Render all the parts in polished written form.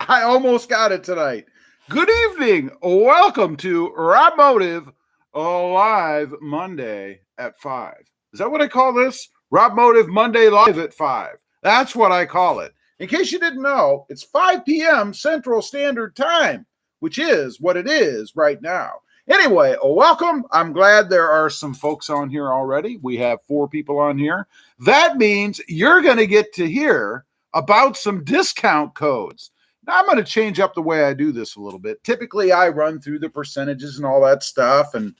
I almost got it tonight. Good evening. Welcome to RobMotive Live Monday at 5. Is that what I call this? RobMotive Monday Live at 5. That's what I call it. In case you didn't know, it's 5 p.m. Central Standard Time, which is what it is right now. Anyway, welcome. I'm glad there are some folks on here already. We have 4 people on here. That means you're going to get to hear about some discount codes. Now, I'm going to change up the way I do this a little bit. Typically, I run through the percentages and all that stuff, and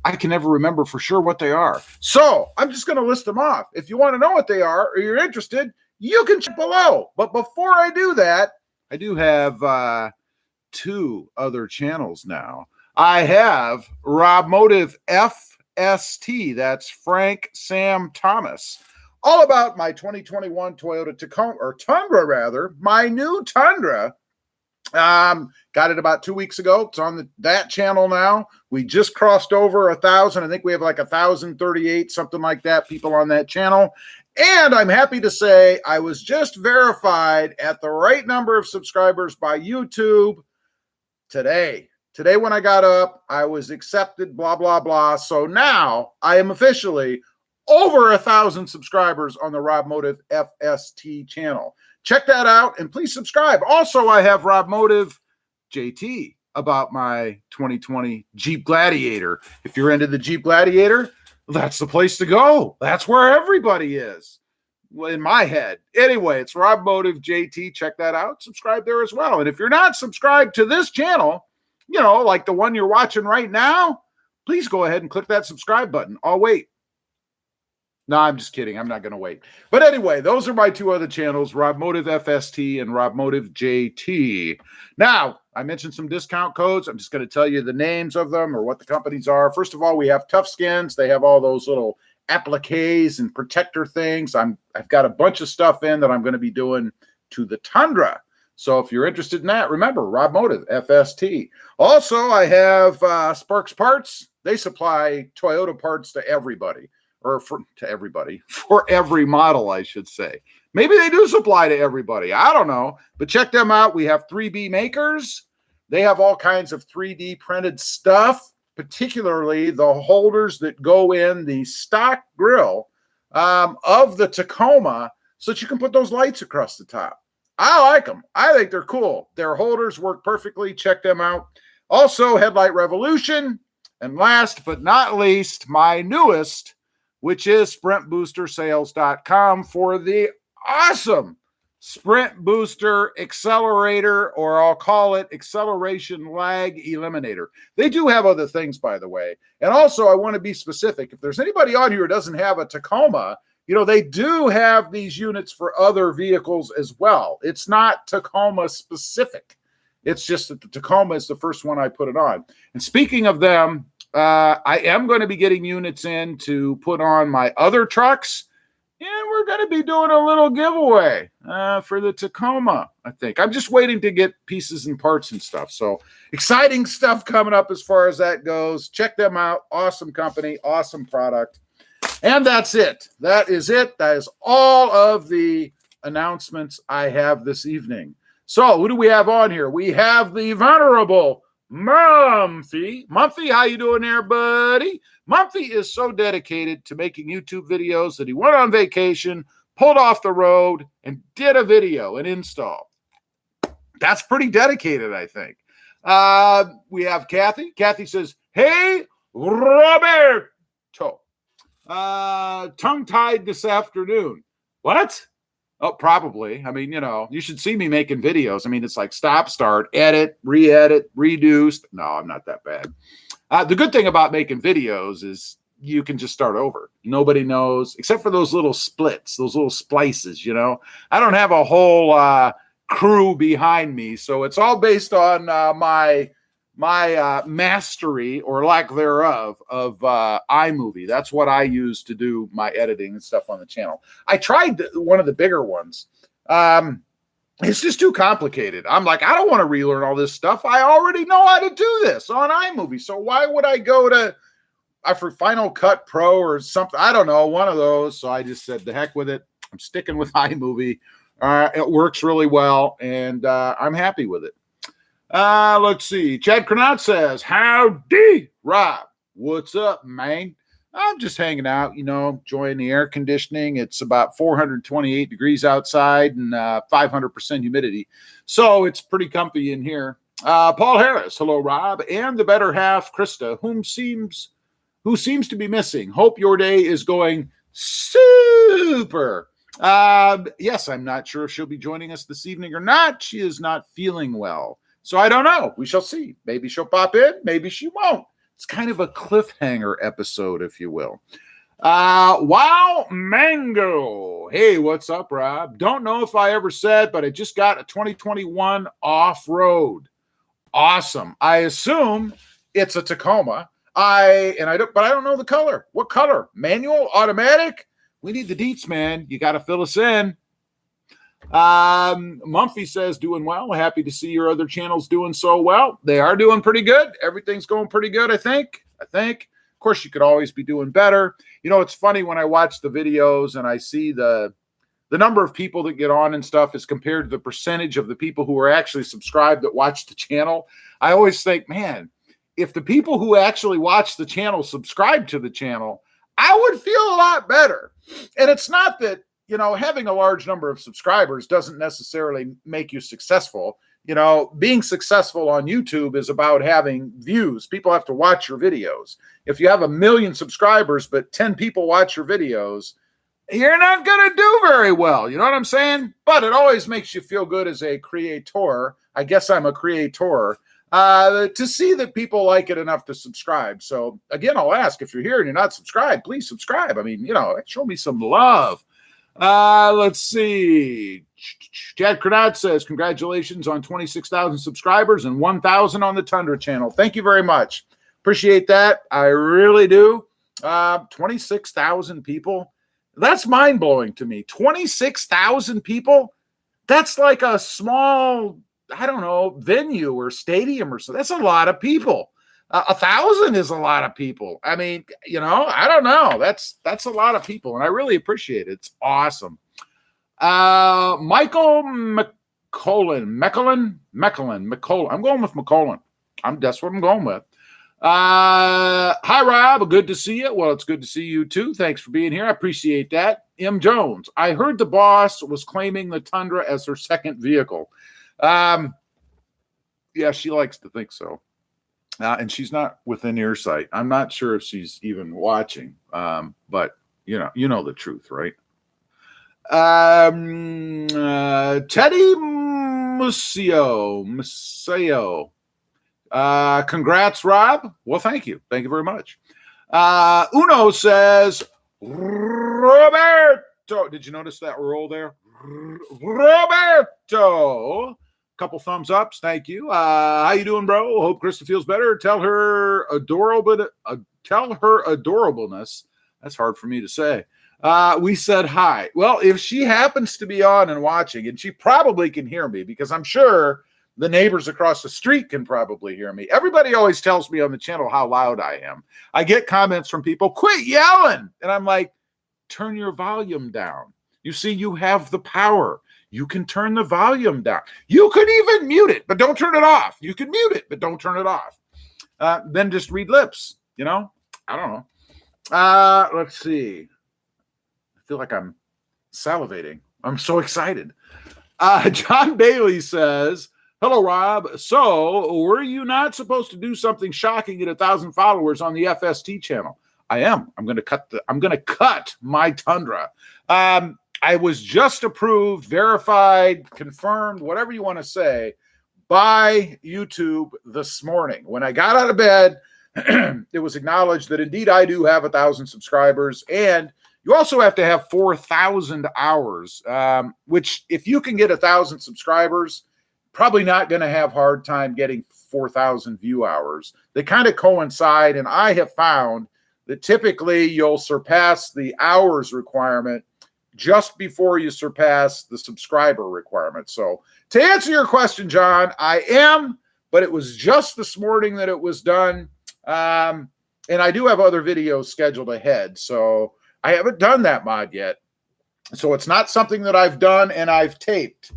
I can never remember for sure what they are. So I'm just going to list them off. If you want to know what they are or you're interested, you can check below. But before I do that, I do have 2 other channels now. I have RobMotive FST. That's Frank Sam Thomas. All about my 2021 Toyota Tacoma, or Tundra rather, my new Tundra. Got it about 2 weeks ago. It's on that channel now. We just crossed over 1,000. I think we have like 1,038, something like that, people on that channel. And I'm happy to say I was just verified at the right number of subscribers by YouTube today. Today when I got up, I was accepted, blah, blah, blah. So now I am officially over 1,000 subscribers on the RobMotive FST channel. Check that out and please subscribe. Also, I have RobMotive JT about my 2020 Jeep Gladiator. If you're into the Jeep Gladiator, that's the place to go. That's where everybody is in my head. Anyway, it's RobMotive JT. Check that out. Subscribe there as well. And if you're not subscribed to this channel, you know, like the one you're watching right now, please go ahead and click that subscribe button. I'll wait. No, I'm just kidding. I'm not going to wait. But anyway, those are my 2 other channels, RobMotive FST and RobMotive JT. Now, I mentioned some discount codes. I'm just going to tell you the names of them or what the companies are. First of all, we have Tough Skins. They have all those little appliques and protector things. I've got a bunch of stuff in that I'm going to be doing to the Tundra. So if you're interested in that, remember, RobMotive FST. Also, I have Sparks Parts. They supply Toyota parts to everybody. Or to everybody, for every model, I should say. Maybe they do supply to everybody. I don't know. But check them out. We have 3B makers. They have all kinds of 3D printed stuff, particularly the holders that go in the stock grill of the Tacoma so that you can put those lights across the top. I like them. I think they're cool. Their holders work perfectly. Check them out. Also, Headlight Revolution. And last but not least, my newest, which is sprintboostersales.com for the awesome Sprint Booster Accelerator, or I'll call it Acceleration Lag Eliminator. They do have other things, by the way. And also, I want to be specific. If there's anybody on here who doesn't have a Tacoma, you know, they do have these units for other vehicles as well. It's not Tacoma specific. It's just that the Tacoma is the first one I put it on. And speaking of them, I am going to be getting units in to put on my other trucks, and we're going to be doing a little giveaway for the Tacoma, I think. I'm just waiting to get pieces and parts and stuff. So exciting stuff coming up as far as that goes. Check them out. Awesome company, awesome product. And that's it. That is it. That is all of the announcements I have this evening. So who do we have on here? We have the venerable Mumphy. Mumphy, how you doing there, buddy? Mumphy is so dedicated to making YouTube videos that he went on vacation, pulled off the road, and did a video, an install. That's pretty dedicated, I think. We have Kathy. Kathy says, hey, Roberto. Tongue-tied this afternoon. What? Oh, probably. I mean, you know, you should see me making videos. I mean, it's like stop, start, edit, re-edit, reduced. No, I'm not that bad. The good thing about making videos is you can just start over. Nobody knows, except for those little splits, those little splices, you know. I don't have a whole crew behind me, so it's all based on my mastery or lack thereof of iMovie. That's what I use to do my editing and stuff on the channel. I tried one of the bigger ones. It's just too complicated. I'm like, I don't want to relearn all this stuff. I already know how to do this on iMovie. So why would I go to for Final Cut Pro or something? I don't know, one of those. So I just said, the heck with it. I'm sticking with iMovie. It works really well, and I'm happy with it. Let's see. Chad Cronat says, howdy, Rob. What's up, man? I'm just hanging out, enjoying the air conditioning. It's about 428 degrees outside and 500% humidity. So it's pretty comfy in here. Paul Harris, hello, Rob, and the better half, Krista, who seems to be missing. Hope your day is going super. Yes, I'm not sure if she'll be joining us this evening or not. She is not feeling well. So I don't know. We shall see. Maybe she'll pop in. Maybe she won't. It's kind of a cliffhanger episode, if you will. Wow Mango. Hey, what's up, Rob? Don't know if I ever said, but I just got a 2021 off-road. Awesome. I assume it's a Tacoma. But I don't know the color. What color? Manual? Automatic? We need the deets, man. You got to fill us in. Mumphy says, doing well. Happy to see your other channels doing so well. They are doing pretty good. Everything's going pretty good, I think. Of course, you could always be doing better. It's funny when I watch the videos and I see the number of people that get on and stuff as compared to the percentage of the people who are actually subscribed that watch the channel. I always think, man, if the people who actually watch the channel subscribe to the channel, I would feel a lot better. And it's not that, having a large number of subscribers doesn't necessarily make you successful. Being successful on YouTube is about having views. People have to watch your videos. If you have 1 million subscribers, but 10 people watch your videos, you're not going to do very well. You know what I'm saying? But it always makes you feel good as a creator. I guess I'm a creator. To see that people like it enough to subscribe. So again, I'll ask, if you're here and you're not subscribed, please subscribe. I mean, show me some love. Let's see. Chad Cronat says, congratulations on 26,000 subscribers and 1,000 on the Tundra channel. Thank you very much. Appreciate that. I really do. 26,000 people. That's mind blowing to me. 26,000 people. That's like a small, I don't know, venue or stadium or so. That's a lot of people. 1,000 is a lot of people. I mean, I don't know. That's a lot of people, and I really appreciate it. It's awesome. Michael McCollin. I'm going with McCollin. That's what I'm going with. Hi, Rob. Good to see you. Well, it's good to see you too. Thanks for being here. I appreciate that. M. Jones. I heard the boss was claiming the Tundra as her second vehicle. Yeah, she likes to think so. And she's not within earsight. I'm not sure if she's even watching. But you know the truth, right? Teddy Museo. Congrats, Rob. Well, thank you. Thank you very much. Uno says, Roberto. Did you notice that roll there? Roberto. Couple thumbs ups. Thank you. How you doing, bro? Hope Krista feels better. Tell her adorableness. That's hard for me to say. We said hi. Well, if she happens to be on and watching, and she probably can hear me, because I'm sure the neighbors across the street can probably hear me. Everybody always tells me on the channel how loud I am. I get comments from people, quit yelling. And I'm like, turn your volume down. You see, you have the power. You can turn the volume down. You could even mute it, but don't turn it off. You can mute it, but don't turn it off. Then just read lips, I don't know. Let's see. I feel like I'm salivating. I'm so excited. John Bailey says, hello, Rob. So were you not supposed to do something shocking at 1,000 followers on the FST channel? I am. I'm going to cut my Tundra. I was just approved, verified, confirmed, whatever you want to say, by YouTube this morning. When I got out of bed, it was acknowledged that indeed I do have 1,000 subscribers, and you also have to have 4,000 hours, which if you can get 1,000 subscribers, probably not going to have hard time getting 4,000 view hours. They kind of coincide, and I have found that typically you'll surpass the hours requirement just before you surpass the subscriber requirement. So to answer your question, John, I am, but it was just this morning that it was done. And I do have other videos scheduled ahead. So I haven't done that mod yet. So it's not something that I've done and I've taped.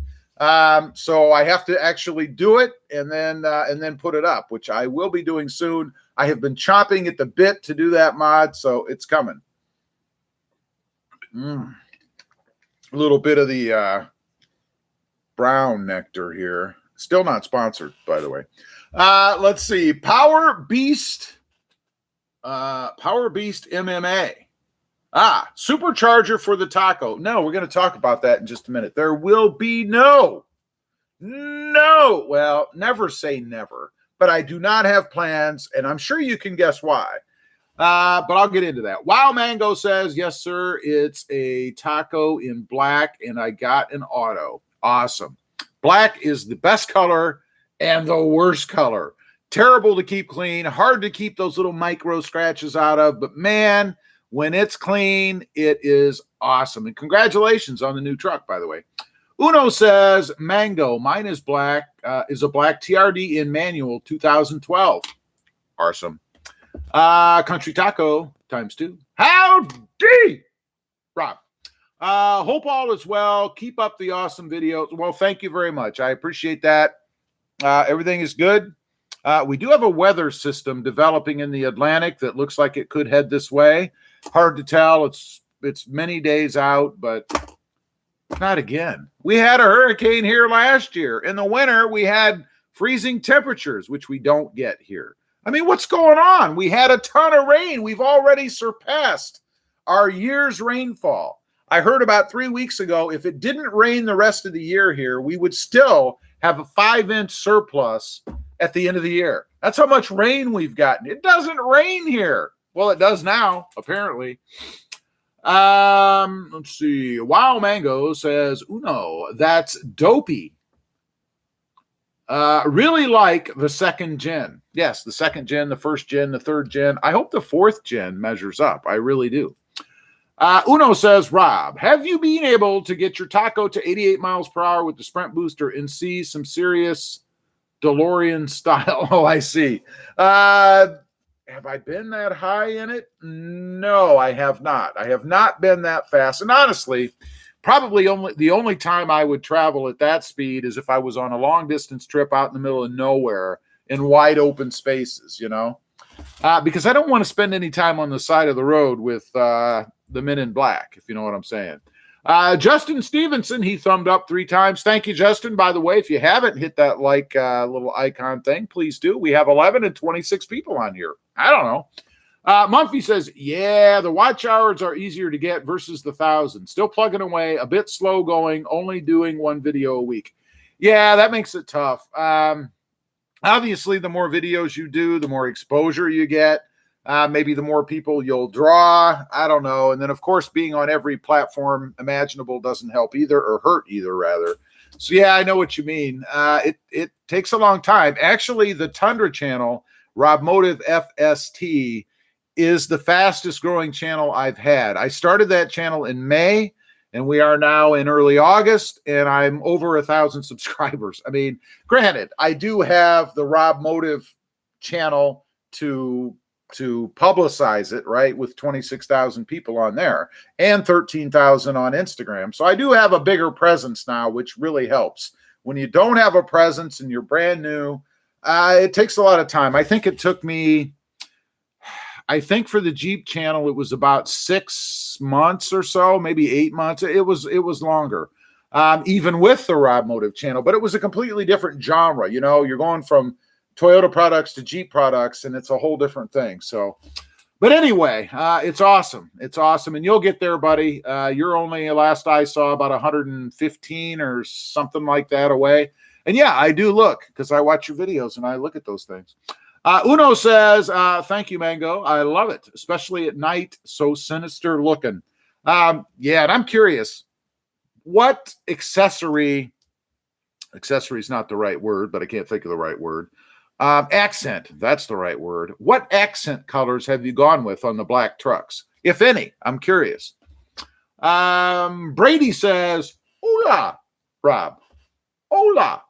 So I have to actually do it and then put it up, which I will be doing soon. I have been chomping at the bit to do that mod, so it's coming. A little bit of the brown nectar here. Still not sponsored, by the way. Let's see. Power Beast MMA. Supercharger for the taco. No, we're going to talk about that in just a minute. There will be no, well, never say never, but I do not have plans, and I'm sure you can guess why. But I'll get into that. Wow Mango says, yes, sir, it's a taco in black, and I got an auto. Awesome. Black is the best color and the worst color. Terrible to keep clean, hard to keep those little micro scratches out of, but man, when it's clean, it is awesome. And congratulations on the new truck, by the way. Uno says, Mango, mine is black, is a black TRD in manual 2012. Awesome. Country Taco ×2. Howdy, Rob. Hope all is well. Keep up the awesome videos. Well, thank you very much. I appreciate that. Everything is good. We do have a weather system developing in the Atlantic that looks like it could head this way. Hard to tell. It's many days out, but not again. We had a hurricane here last year. In the winter, we had freezing temperatures, which we don't get here. I mean, what's going on? We had a ton of rain. We've already surpassed our year's rainfall. I heard about 3 weeks ago, if it didn't rain the rest of the year here, we would still have a 5-inch surplus at the end of the year. That's how much rain we've gotten. It doesn't rain here. Well, it does now, apparently. Let's see. Wow Mango says, Uno, that's dopey. Really like the second gen. Yes, the second gen, the first gen, the third gen. I hope the fourth gen measures up. I really do. Uno says, Rob, have you been able to get your taco to 88 miles per hour with the Sprint booster and see some serious DeLorean style? Oh, I see. Have I been that high in it? No, I have not. I have not been that fast. And honestly, probably the only time I would travel at that speed is if I was on a long distance trip out in the middle of nowhere in wide open spaces, because I don't want to spend any time on the side of the road with the men in black, if you know what I'm saying. Justin Stevenson, he thumbed up 3 times. Thank you, Justin. By the way, if you haven't hit that like little icon thing, please do. We have 11 and 26 people on here. I don't know. Mumphy says, yeah, the watch hours are easier to get versus the 1,000. Still plugging away, a bit slow going, only doing 1 video a week. Yeah, that makes it tough. Obviously, the more videos you do, the more exposure you get. Maybe the more people you'll draw. I don't know. And then, of course, being on every platform imaginable doesn't help either, or hurt either, rather. So, yeah, I know what you mean. It takes a long time. Actually, the Tundra channel, RobMotive FST, is the fastest growing channel I've had. I started that channel in May, and we are now in early August, and I'm over 1,000 subscribers. I mean, granted, I do have the RobMotive channel to publicize it, right, with 26,000 people on there and 13,000 on Instagram. So I do have a bigger presence now, which really helps. When you don't have a presence and you're brand new, it takes a lot of time. I think it took me, for the Jeep channel, it was about 6 months or so, maybe 8 months. It was longer, even with the RobMotive channel, but it was a completely different genre. You're going from Toyota products to Jeep products, and it's a whole different thing. So, but anyway, it's awesome. It's awesome. And you'll get there, buddy. You're only, last I saw, about 115 or something like that away. And yeah, I do look, because I watch your videos and I look at those things. Uno says, thank you, Mango. I love it, especially at night. So sinister looking. Yeah, and I'm curious, what accessory is not the right word, but I can't think of the right word. Accent, that's the right word. What accent colors have you gone with on the black trucks, if any? I'm curious. Brady says, hola, Rob. Hola.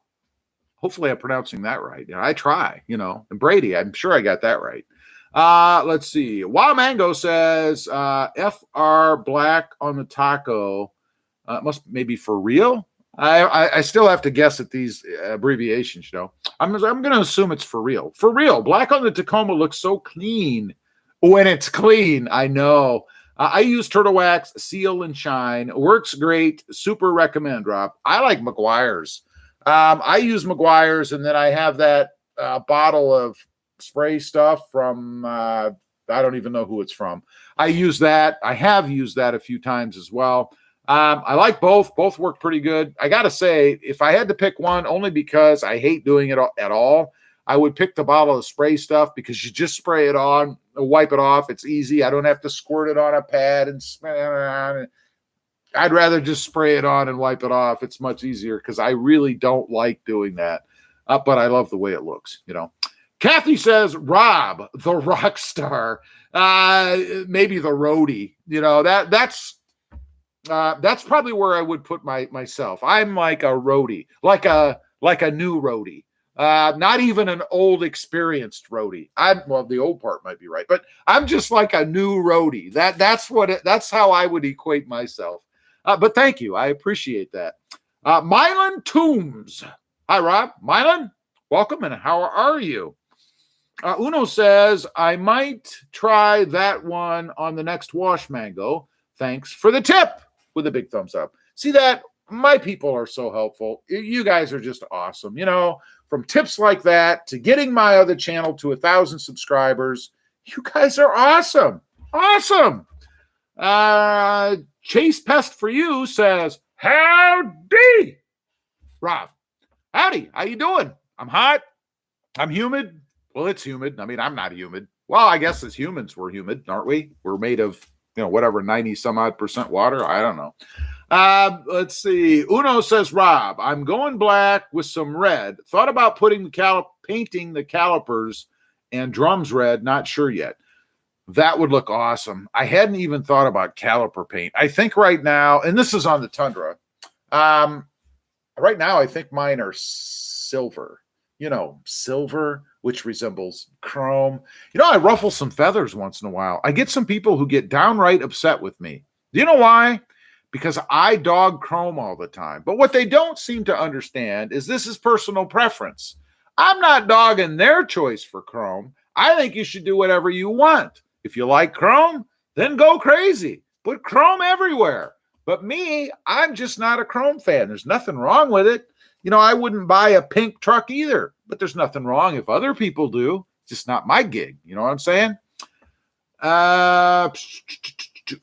Hopefully I'm pronouncing that right. I try, And Brady, I'm sure I got that right. Let's see. Wow Mango says, FR black on the taco Must maybe for real. I still have to guess at these abbreviations, I'm going to assume it's for real. For real. Black on the Tacoma looks so clean when it's clean. I know. I use Turtle Wax, Seal and Shine. Works great. Super recommend, Rob. I like Meguiar's. I use Meguiar's, and then I have that bottle of spray stuff from, I don't even know who it's from. I use that. I have used that a few times as well. I like both. Both work pretty good. I got to say, if I had to pick one, only because I hate doing it at all, I would pick the bottle of spray stuff because you just spray it on, wipe it off. It's easy. I don't have to squirt it on a pad and I'd rather just spray it on and wipe it off. It's much easier because I really don't like doing that. But I love the way it looks, Kathy says, Rob, the rock star, maybe the roadie, that's probably where I would put myself. I'm like a roadie, like a new roadie. Not even an old experienced roadie. Well, the old part might be right, but I'm just like a new roadie. That's how I would equate myself. But thank you. I appreciate that. Mylan Toombs. Hi, Rob. Mylan, welcome. And how are you? Uno says, I might try that one on the next wash mango. Thanks for the tip, with a big thumbs up. See that? My people are so helpful. You guys are just awesome. From tips like that to getting my other channel to 1,000 subscribers, you guys are awesome. Awesome. Chase Pest for You says, howdy, Rob. Howdy. How you doing? I'm hot. I'm humid. Well, it's humid. I mean, I'm not humid. Well, I guess as humans, we're humid, aren't we? We're made of, whatever, 90 some odd % water. I don't know. Let's see. Uno says, Rob, I'm going black with some red. Thought about painting the calipers and drums red. Not sure yet. That would look awesome. I hadn't even thought about caliper paint. I think right now, and this is on the Tundra. Right now, I think mine are silver. Silver, which resembles chrome. I ruffle some feathers once in a while. I get some people who get downright upset with me. Do you know why? Because I dog chrome all the time. But what they don't seem to understand is this is personal preference. I'm not dogging their choice for chrome. I think you should do whatever you want. If you like chrome, then go crazy. Put chrome everywhere. But me, I'm just not a chrome fan. There's nothing wrong with it. I wouldn't buy a pink truck either, but there's nothing wrong if other people do. It's just not my gig. You know what I'm saying?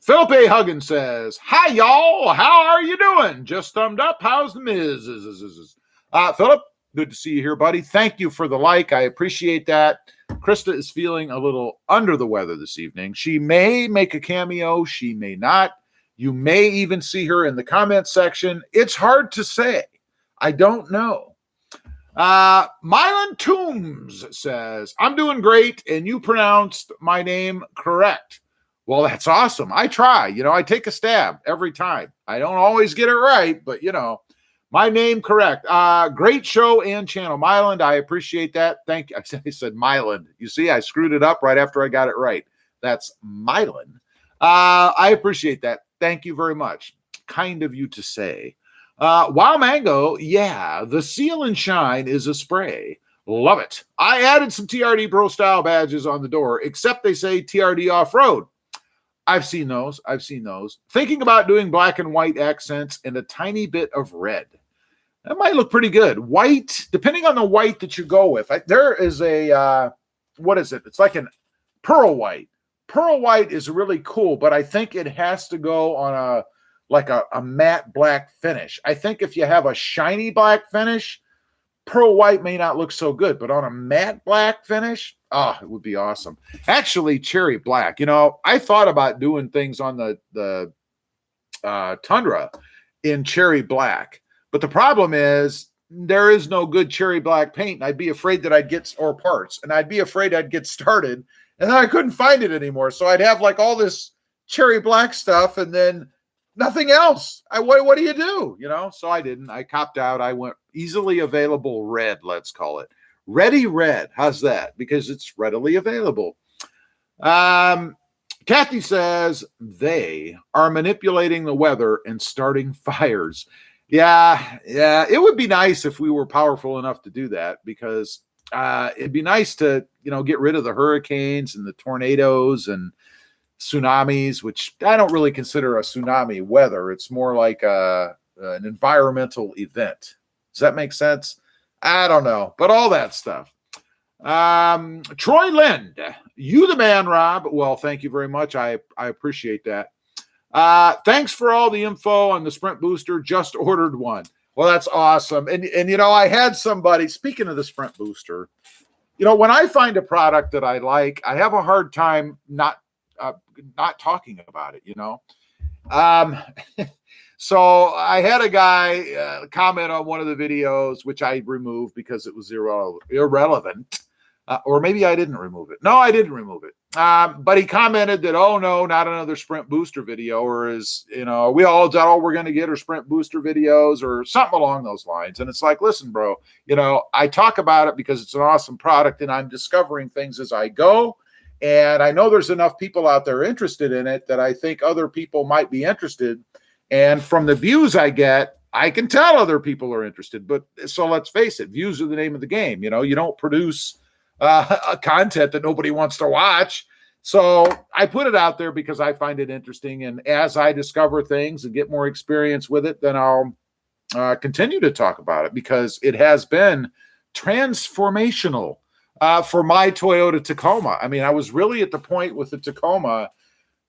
Philip A. Huggins says, hi, y'all. How are you doing? Just thumbed up. How's the Miz? Philip, good to see you here, buddy. Thank you for the like. I appreciate that. Krista is feeling a little under the weather this evening. She may make a cameo. She may not. You may even see her in the comments section. It's hard to say. I don't know. Mylan Toombs says, I'm doing great, and you pronounced my name correct. Well, that's awesome. I try. I take a stab every time. I don't always get it right, but, my name correct. Great show and channel. Mylan, I appreciate that. Thank you. I said Mylan. You see, I screwed it up right after I got it right. That's Mylan. I appreciate that. Thank you very much. Kind of you to say. Wow Mango, yeah, the Seal and Shine is a spray. Love it. I added some TRD Pro style badges on the door, except they say TRD off-road. I've seen those. Thinking about doing black and white accents and a tiny bit of red. That might look pretty good. White, depending on the white that you go with. There is a, what is it? It's like an pearl white. Pearl white is really cool, but I think it has to go on a matte black finish. I think if you have a shiny black finish, pearl white may not look so good, but on a matte black finish, it would be awesome. Actually, cherry black. I thought about doing things on the Tundra in cherry black, but the problem is there is no good cherry black paint, and I'd be afraid that I'd get started, and then I couldn't find it anymore. So I'd have like all this cherry black stuff, and then nothing else. What do you do? So I didn't. I copped out. I went easily available red, let's call it. Ready red. How's that? Because it's readily available. Kathy says they are manipulating the weather and starting fires. Yeah, it would be nice if we were powerful enough to do that, because it'd be nice to, get rid of the hurricanes and the tornadoes and tsunamis, which I don't really consider a tsunami weather. It's more like an environmental event. Does that make sense? I don't know, but all that stuff. Troy Lind, you the man, Rob. Well, thank you very much. I appreciate that. Thanks for all the info on the Sprint Booster. Just ordered one. Well, that's awesome. And I had somebody, speaking of the Sprint Booster, when I find a product that I like, I have a hard time not talking about it, So I had a guy comment on one of the videos, which I removed because it was irrelevant. Or maybe I didn't remove it. No, I didn't remove it. But he commented that, oh, no, not another Sprint Booster video, or we all we're going to get are Sprint Booster videos or something along those lines. And it's like, listen, bro, I talk about it because it's an awesome product and I'm discovering things as I go. And I know there's enough people out there interested in it that I think other people might be interested. And from the views I get, I can tell other people are interested. But so let's face it, views are the name of the game. You don't produce content that nobody wants to watch. So I put it out there because I find it interesting. And as I discover things and get more experience with it, then I'll continue to talk about it, because it has been transformational for my Toyota Tacoma. I mean, I was really at the point with the Tacoma,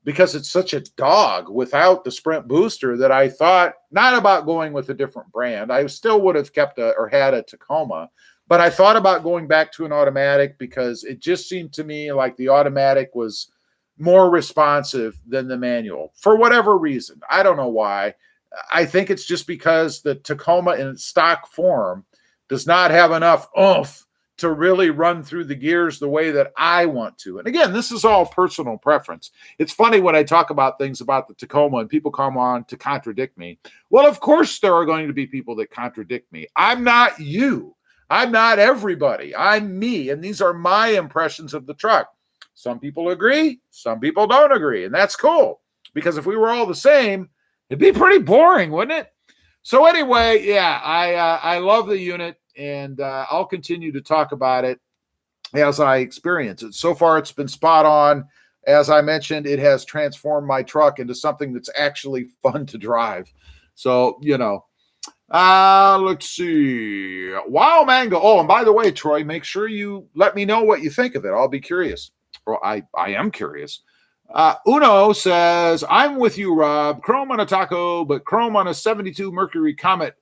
because it's such a dog without the Sprint Booster, that I thought not about going with a different brand. I still would have kept had a Tacoma, but I thought about going back to an automatic, because it just seemed to me like the automatic was more responsive than the manual for whatever reason. I don't know why. I think it's just because the Tacoma in stock form does not have enough oomph to really run through the gears the way that I want to. And again, this is all personal preference. It's funny when I talk about things about the Tacoma and people come on to contradict me. Well, of course, there are going to be people that contradict me. I'm not you. I'm not everybody. I'm me. And these are my impressions of the truck. Some people agree. Some people don't agree. And that's cool, because if we were all the same, it'd be pretty boring, wouldn't it? So anyway, yeah, I love the unit, and I'll continue to talk about it as I experience it. So far, it's been spot on. As I mentioned, it has transformed my truck into something that's actually fun to drive. So, let's see. Wow, Mango. Oh, and by the way, Troy, make sure you let me know what you think of it. I'll be curious. Or I am curious. Uno says, I'm with you, Rob. Chrome on a Taco, but chrome on a 72 Mercury Comet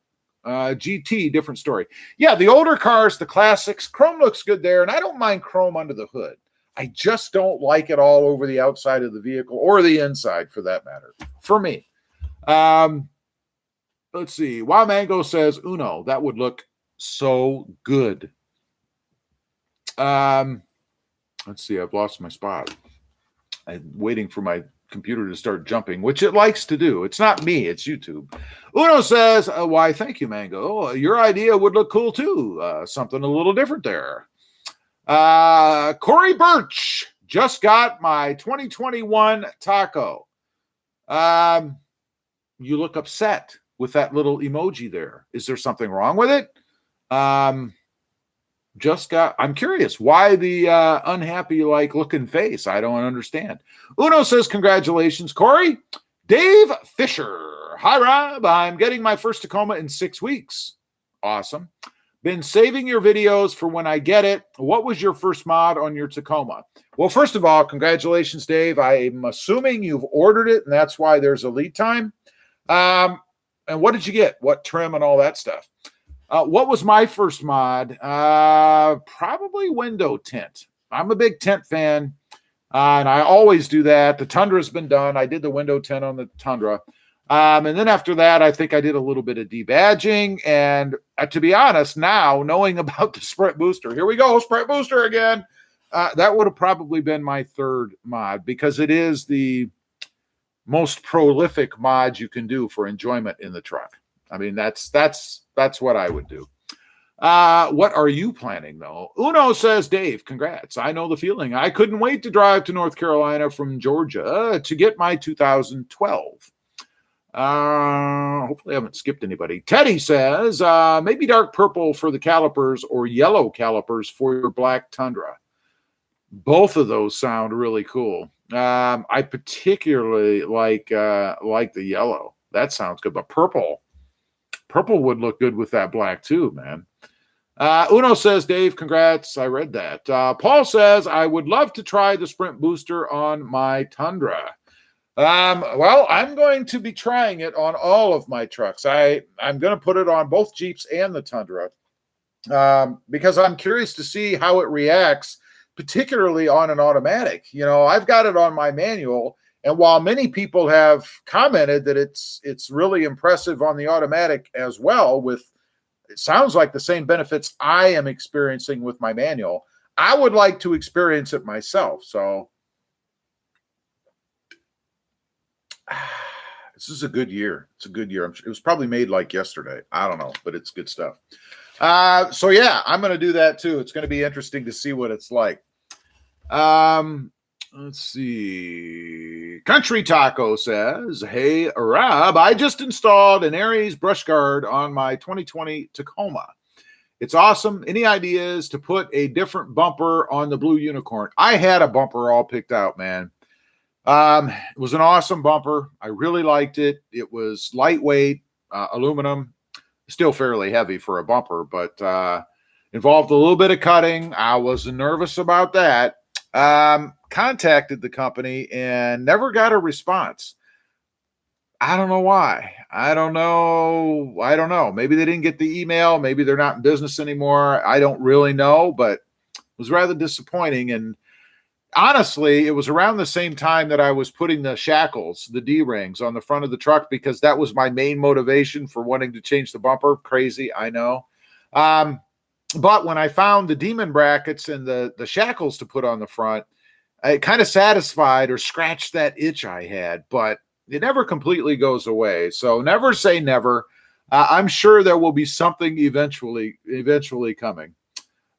GT, different story. Yeah, the older cars, the classics, chrome looks good there, and I don't mind chrome under the hood. I just don't like it all over the outside of the vehicle, or the inside for that matter, for me. Let's see. Wow Mango says, Uno, that would look so good. Let's see. I've lost my spot. I'm waiting for my computer to start jumping, which it likes to do. It's not me, it's YouTube. Uno says, why, thank you, Mango. Oh, your idea would look cool too. Something a little different there. Corey Birch, just got my 2021 Taco. You look upset with that little emoji there. Is there something wrong with it? I'm curious why the unhappy looking face. I don't understand. Uno says, congratulations, Corey. Dave Fisher. Hi, Rob. I'm getting my first Tacoma in 6 weeks. Awesome. Been saving your videos for when I get it. What was your first mod on your Tacoma? Well, first of all, congratulations, Dave. I'm assuming you've ordered it, and that's why there's a lead time. And what did you get? What trim and all that stuff? What was my first mod? Probably window tint. I'm a big tint fan, and I always do that. The Tundra's been done. I did the window tint on the Tundra. And then after that, I think I did a little bit of debadging. And to be honest, now, knowing about the Sprint Booster, here we go, Sprint Booster again. That would have probably been my third mod, because it is the most prolific mod you can do for enjoyment in the truck. I mean, that's what I would do. What are you planning, though? Uno says, Dave, congrats. I know the feeling. I couldn't wait to drive to North Carolina from Georgia to get my 2012. Hopefully I haven't skipped anybody. Teddy says, maybe dark purple for the calipers or yellow calipers for your black Tundra. Both of those sound really cool. I particularly like the yellow. That sounds good. But purple would look good with that black too, man. Uno says, Dave, congrats. I read that. Paul says, I would love to try the Sprint booster on my Tundra. Well, I'm going to be trying it on all of my trucks. I'm going to put it on both Jeeps and the Tundra because I'm curious to see how it reacts, particularly on an automatic. You know, I've got it on my manual, and while many people have commented that it's really impressive on the automatic as well, with it sounds like the same benefits I am experiencing with my manual, I would like to experience it myself. So this is a good year. It's a good year. It was probably made like yesterday. I don't know, but it's good stuff. So yeah, I'm going to do that too. It's going to be interesting to see what it's like. Let's see. Country Taco says, hey, Rob, I just installed an Aries brush guard on my 2020 Tacoma. It's awesome. Any ideas to put a different bumper on the Blue Unicorn? I had a bumper all picked out, man. It was an awesome bumper. I really liked it. It was lightweight, aluminum, still fairly heavy for a bumper, but involved a little bit of cutting. I was nervous about that. Contacted the company and never got a response. I don't know why. I don't know. Maybe they didn't get the email. Maybe they're not in business anymore. I don't really know, but it was rather disappointing. And honestly, it was around the same time that I was putting the shackles, the D-rings on the front of the truck, because that was my main motivation for wanting to change the bumper. Crazy, I know. But when I found the demon brackets and the shackles to put on the front, it kind of satisfied or scratched that itch I had, but it never completely goes away. So never say never. I'm sure there will be something eventually coming.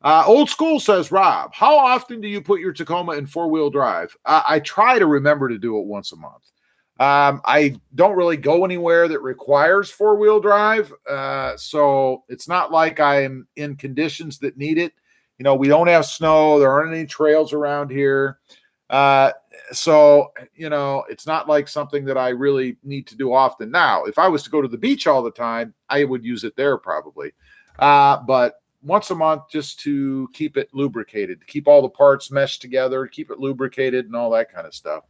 Old School says, Rob, how often do you put your Tacoma in four-wheel drive? I try to remember to do it once a month. I don't really go anywhere that requires four-wheel drive. So it's not like I'm in conditions that need it. You know, we don't have snow. There aren't any trails around here. So, you know, it's not like something that I really need to do often. Now, if I was to go to the beach all the time, I would use it there probably. But once a month, just to keep it lubricated, to keep all the parts meshed together, keep it lubricated and all that kind of stuff.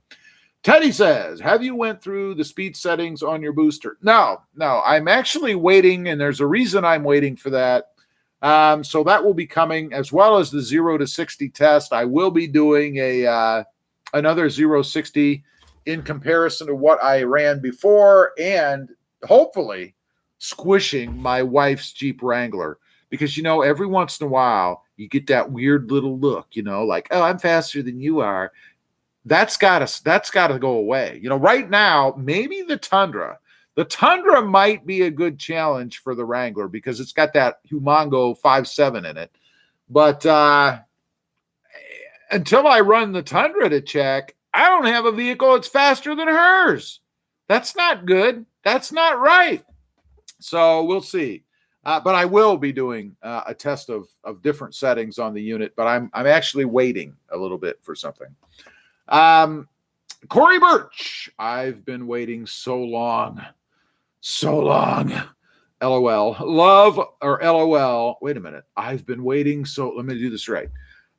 Teddy says, have you went through the speed settings on your booster? No, I'm actually waiting, and there's a reason I'm waiting for that. So that will be coming, as well as the 0 to 60 test. I will be doing another 0-60 in comparison to what I ran before, and hopefully squishing my wife's Jeep Wrangler. Because, you know, every once in a while, you get that weird little look, you know, like, oh, I'm faster than you are. That's gotta go away. You know, right now, maybe the Tundra. The Tundra might be a good challenge for the Wrangler because it's got that Humongo 5.7 in it. But until I run the Tundra to check, I don't have a vehicle that's faster than hers. That's not good. That's not right. So we'll see. But I will be doing a test of different settings on the unit. But I'm actually waiting a little bit for something. Corey Birch, I've been waiting so long. LOL. Love or LOL. Wait a minute. I've been waiting so. Let me do this right.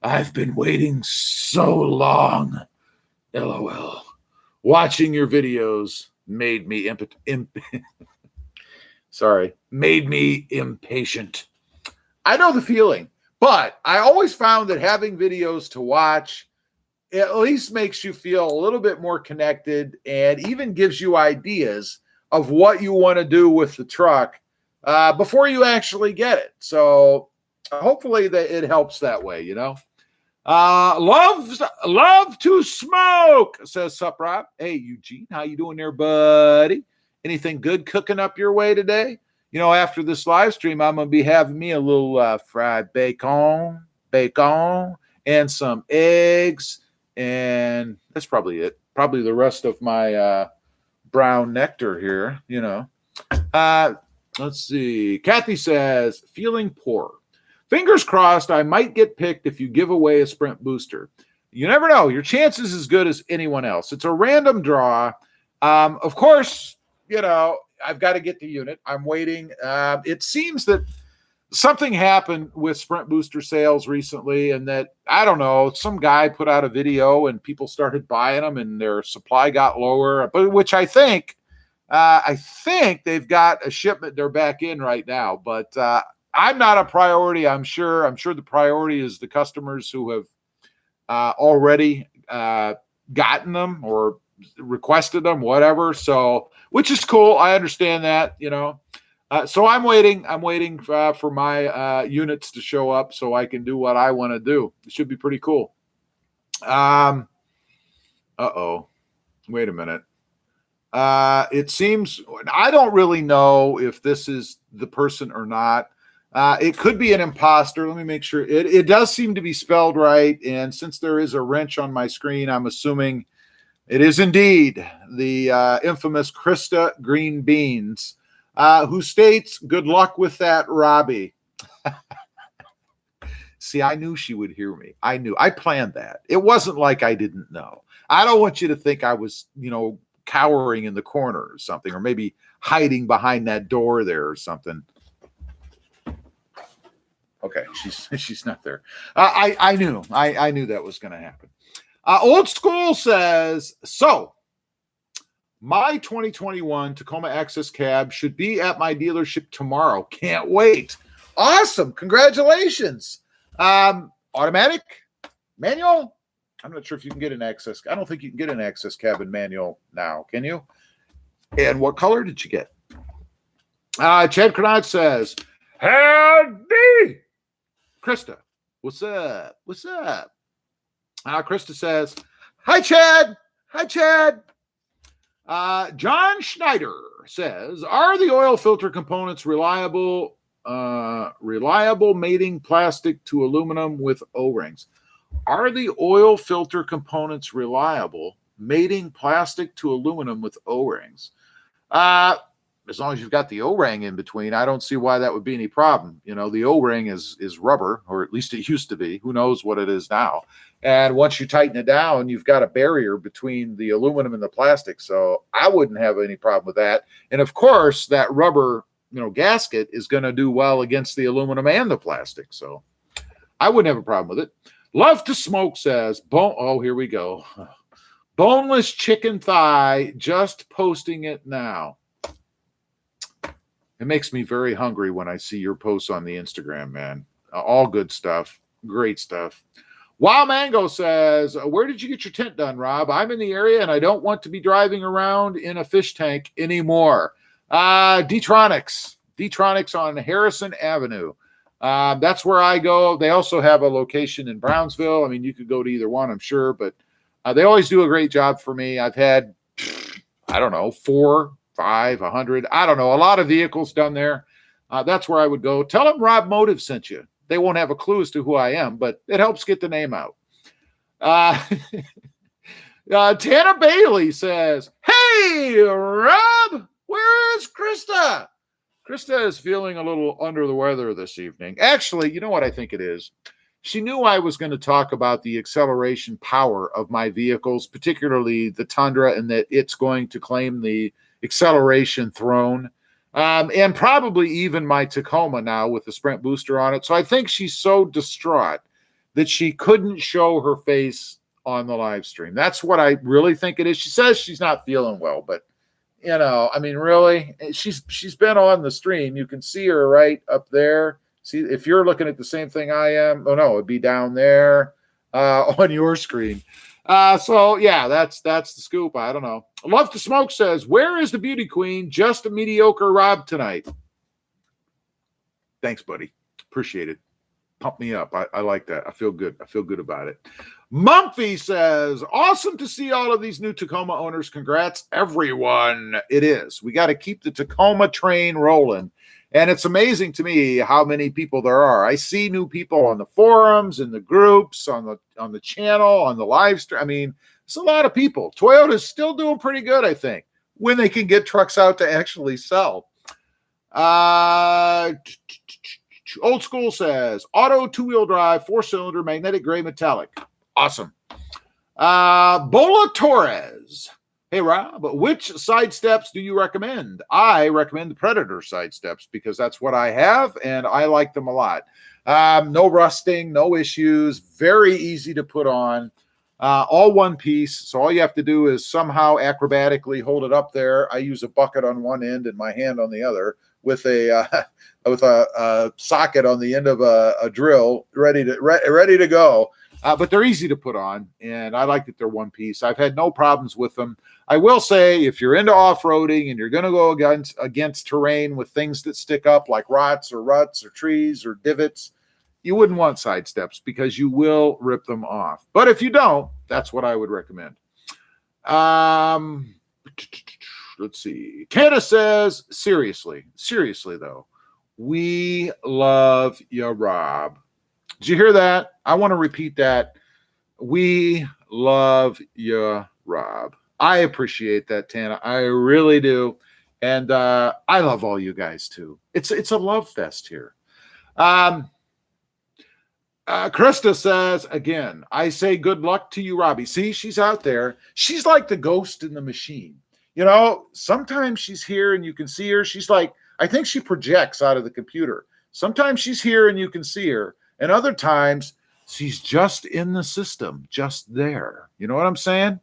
I've been waiting so long. LOL. Watching your videos made me made me impatient. I know the feeling, but I always found that having videos to watch at least makes you feel a little bit more connected and even gives you ideas of what you want to do with the truck before you actually get it. So hopefully that it helps that way, you know. Love to smoke, says Sup Rob. Hey, Eugene, how you doing there, buddy? Anything good cooking up your way today? after this live stream, I'm going to be having me a little fried bacon, and some eggs. And that's probably it. Probably the rest of my brown nectar here, Let's see. Kathy says, feeling poor. Fingers crossed I might get picked if you give away a Sprint booster. You never know. Your chance is as good as anyone else. It's a random draw. Of course, I've got to get the unit. I'm waiting. It seems that something happened with Sprint booster sales recently, and that, I don't know, some guy put out a video and people started buying them and their supply got lower, but which I think they've got a shipment they're back in right now, but I'm not a priority. I'm sure the priority is the customers who have already gotten them or requested them, whatever. So, which is cool. I understand that, so I'm waiting. I'm waiting for my units to show up so I can do what I want to do. It should be pretty cool. Wait a minute. It seems, I don't really know if this is the person or not. It could be an imposter. Let me make sure. It does seem to be spelled right. And since there is a wrench on my screen, I'm assuming it is indeed the infamous Krista Green Beans, who states, "Good luck with that, Robbie." See, I knew she would hear me. I planned that. It wasn't like I didn't know. I don't want you to think I was, cowering in the corner or something, or maybe hiding behind that door there or something. Okay, she's not there. I knew that was going to happen. Old School says, so my 2021 Tacoma Access cab should be at my dealership tomorrow. Can't wait. Awesome. Congratulations. Automatic? Manual? I'm not sure if you can get an access. I don't think you can get an access cab in manual now. Can you? And what color did you get? Chad Cronat says, howdy. Krista, what's up? What's up? Krista says, hi, Chad. Hi, Chad. John Schneider says, are the oil filter components reliable mating plastic to aluminum with O-rings? Are the oil filter components reliable mating plastic to aluminum with O-rings? As long as you've got the O-ring in between, I don't see why that would be any problem. The O-ring is rubber, or at least it used to be. Who knows what it is now? And once you tighten it down, you've got a barrier between the aluminum and the plastic. So I wouldn't have any problem with that. And of course, that rubber, gasket is going to do well against the aluminum and the plastic. So I wouldn't have a problem with it. Love to Smoke says, here we go. Boneless chicken thigh, just posting it now. It makes me very hungry when I see your posts on the Instagram, man. All good stuff. Great stuff. Wow Mango says, where did you get your tent done, Rob? I'm in the area and I don't want to be driving around in a fish tank anymore. D-Tronics on Harrison Avenue. That's where I go. They also have a location in Brownsville. I mean, you could go to either one, I'm sure, but they always do a great job for me. I've had, 4, 5, 100, I don't know, a lot of vehicles done there. That's where I would go. Tell them RobMotive sent you. They won't have a clue as to who I am, but it helps get the name out. Tana Bailey says, hey, Rob, where is Krista? Krista is feeling a little under the weather this evening. Actually, you know what I think it is? She knew I was going to talk about the acceleration power of my vehicles, particularly the Tundra, and that it's going to claim the acceleration throne. And probably even my Tacoma now with the Sprint booster on it. So I think she's so distraught that she couldn't show her face on the live stream. That's what I really think it is. She says she's not feeling well, but really, she's been on the stream. You can see her right up there. See, if you're looking at the same thing I am, it'd be down there on your screen. So yeah, that's the scoop. I don't know. Love to Smoke says, where is the beauty queen? Just a mediocre Rob tonight. Thanks, buddy. Appreciate it. Pump me up. I like that. I feel good. I feel good about it. Mumphy says, awesome to see all of these new Tacoma owners. Congrats, everyone. It is. We got to keep the Tacoma train rolling. And it's amazing to me how many people there are. I see new people on the forums, in the groups, on the channel, on the live stream. I mean, it's a lot of people. Toyota's still doing pretty good, I think, when they can get trucks out to actually sell. Old School says, auto 2-wheel drive, 4-cylinder, magnetic gray metallic. Awesome. Bola Torres. Hey, Rob, which side steps do you recommend? I recommend the Predator side steps because that's what I have, and I like them a lot. No rusting, no issues, very easy to put on, all one piece. So all you have to do is somehow acrobatically hold it up there. I use a bucket on one end and my hand on the other with a socket on the end of a drill ready to go. But they're easy to put on, and I like that they're one piece. I've had no problems with them. I will say, if you're into off-roading and you're going to go against terrain with things that stick up like ruts or trees or divots, you wouldn't want side steps because you will rip them off. But if you don't, that's what I would recommend. Let's see. Candace says, seriously though, we love you, Rob. Did you hear that? I want to repeat that. We love you, Rob. I appreciate that, Tana. I really do. And I love all you guys, too. It's a love fest here. Krista says, again, I say good luck to you, Robbie. See, she's out there. She's like the ghost in the machine. You know, sometimes she's here and you can see her. She's like, I think she projects out of the computer. Sometimes she's here and you can see her. And other times, she's just in the system, just there. You know what I'm saying?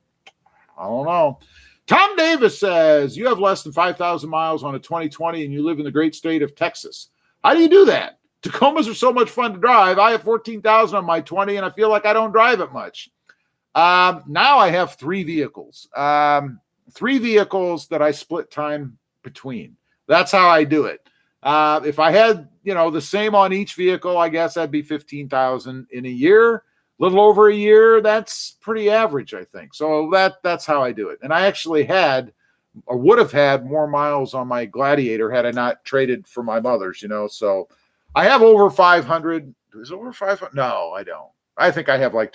I don't know. Tom Davis says, you have less than 5,000 miles on a 2020 and you live in the great state of Texas. How do you do that? Tacomas are so much fun to drive. I have 14,000 on my 20 and I feel like I don't drive it much. Now I have 3 vehicles. 3 vehicles that I split time between. That's how I do it. If I had, the same on each vehicle, I guess that'd be 15,000 in a year, a little over a year. That's pretty average, I think. So that's how I do it. And I actually would have had more miles on my Gladiator had I not traded for my mother's, so I have over 500. Is it over 500? No, I don't. I think I have like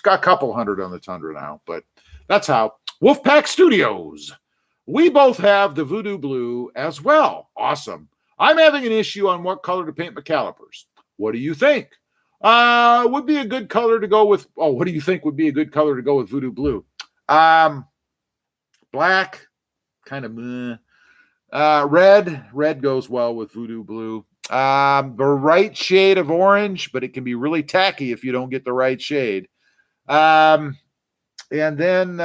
a couple hundred on the Tundra now, but that's how. Wolfpack Studios. We both have the Voodoo Blue as well. Awesome. I'm having an issue on what color to paint my calipers. What do you think? Would be a good color to go with. Oh, what do you think would be a good color to go with Voodoo Blue? Black, kind of meh. Red goes well with Voodoo Blue. The right shade of orange, but it can be really tacky if you don't get the right shade. And then